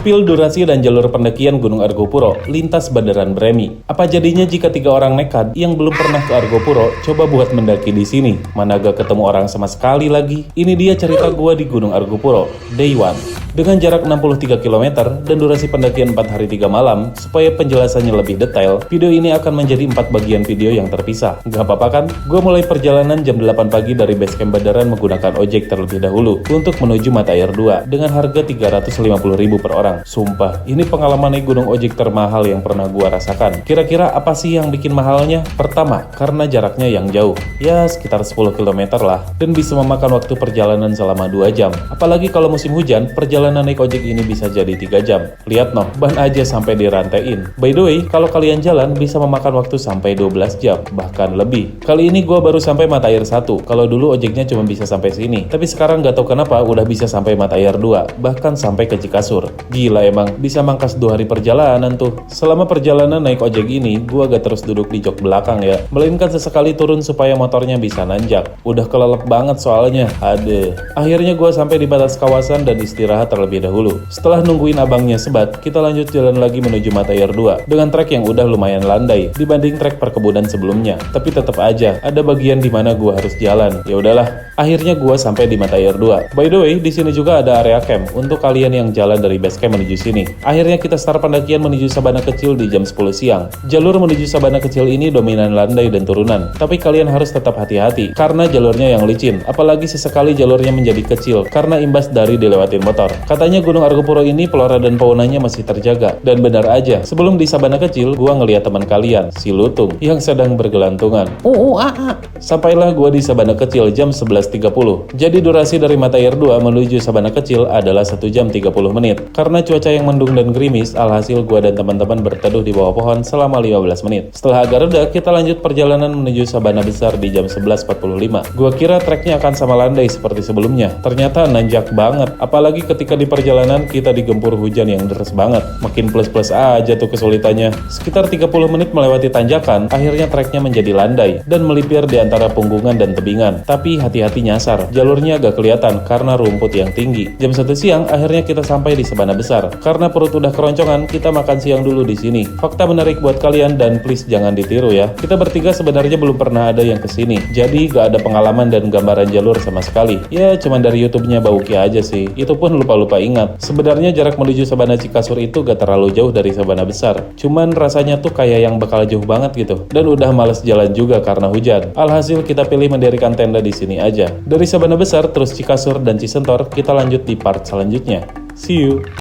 Spill durasi dan jalur pendakian Gunung Argopuro, lintas Bandaran Bremi. Apa jadinya jika 3 orang nekat yang belum pernah ke Argopuro coba buat mendaki di sini? Mana gak ketemu orang sama sekali lagi? Ini dia cerita gua di Gunung Argopuro, Day One. Dengan jarak 63 km dan durasi pendakian 4 hari 3 malam, supaya penjelasannya lebih detail, video ini akan menjadi 4 bagian video yang terpisah. Gak apa-apa kan? Gue mulai perjalanan jam 8 pagi dari basecamp Bandaran menggunakan ojek terlebih dahulu untuk menuju Mata Air 2 dengan harga 350.000 per orang. Sumpah, ini pengalaman naik gunung ojek termahal yang pernah gue rasakan. Kira-kira apa sih yang bikin mahalnya? Pertama, karena jaraknya yang jauh. Ya, sekitar 10 km lah. Dan bisa memakan waktu perjalanan selama 2 jam. Apalagi kalau musim hujan, perjalanan naik ojek ini bisa jadi 3 jam. Lihat noh, ban aja sampai dirantain. By the way, kalau kalian jalan bisa memakan waktu sampai 12 jam, bahkan lebih. Kali ini gue baru sampai Mata Air 1. Kalau dulu ojeknya cuma bisa sampai sini. Tapi sekarang gak tahu kenapa udah bisa sampai Mata Air 2, bahkan sampai ke Cikasur. Gila emang, bisa mangkas 2 hari perjalanan tuh. Selama perjalanan naik ojek ini, gue gak terus duduk di jok belakang ya. Melainkan sesekali turun supaya motornya bisa nanjak. Udah kelelep banget soalnya. Akhirnya gue sampai di batas kawasan dan istirahat terlebih dahulu. Setelah nungguin abangnya sebat, kita lanjut jalan lagi menuju Mata Air 2 dengan trek yang udah lumayan landai dibanding trek perkebunan sebelumnya. Tapi tetap aja ada bagian di mana gua harus jalan. Ya udahlah, akhirnya gua sampai di Mata Air 2. By the way, di sini juga ada area camp untuk kalian yang jalan dari base camp menuju sini. Akhirnya kita start pendakian menuju Sabana Kecil di jam 10 siang. Jalur menuju Sabana Kecil ini dominan landai dan turunan, tapi kalian harus tetap hati-hati karena jalurnya yang licin, apalagi sesekali jalurnya menjadi kecil karena imbas dari dilewatin motor. Katanya Gunung Argopuro ini flora dan faunanya masih terjaga. Dan benar aja, sebelum di Sabana Kecil, gua ngeliat teman kalian, si Lutung, yang sedang bergelantungan. Sampailah gua di Sabana Kecil jam 11.30. Jadi durasi dari Mata Air 2 menuju Sabana Kecil adalah 1 jam 30 menit. Karena cuaca yang mendung dan gerimis, alhasil gua dan teman-teman berteduh di bawah pohon selama 15 menit. Setelah agak reda, kita lanjut perjalanan menuju Sabana Besar di jam 11.45. Gua kira treknya akan sama landai seperti sebelumnya. Ternyata nanjak banget, apalagi ketika di perjalanan kita digempur hujan yang deras banget. Makin plus-plus aja tuh kesulitannya. Sekitar 30 menit melewati tanjakan, akhirnya treknya menjadi landai dan melipir di antara punggungan dan tebingan. Tapi hati-hati nyasar, jalurnya agak kelihatan karena rumput yang tinggi. Jam 1 siang akhirnya kita sampai di Sabana Besar. Karena perut udah keroncongan, kita makan siang dulu di sini. Fakta menarik buat kalian dan please jangan ditiru ya. Kita bertiga sebenarnya belum pernah ada yang kesini. Jadi gak ada pengalaman dan gambaran jalur sama sekali. Ya cuman dari YouTube-nya Bauki aja sih. Itu pun lupa-lupa ingat. Sebenarnya jarak menuju Sabana Cikasur itu gak terlalu jauh dari Sabana Besar. Cuman rasanya tuh kayak yang bakal jauh banget gitu. Dan udah males jalan juga karena hujan. Alhasil kita pilih mendirikan tenda di sini aja. Dari Sabana Besar terus Cikasur dan Cisentor kita lanjut di part selanjutnya. See you.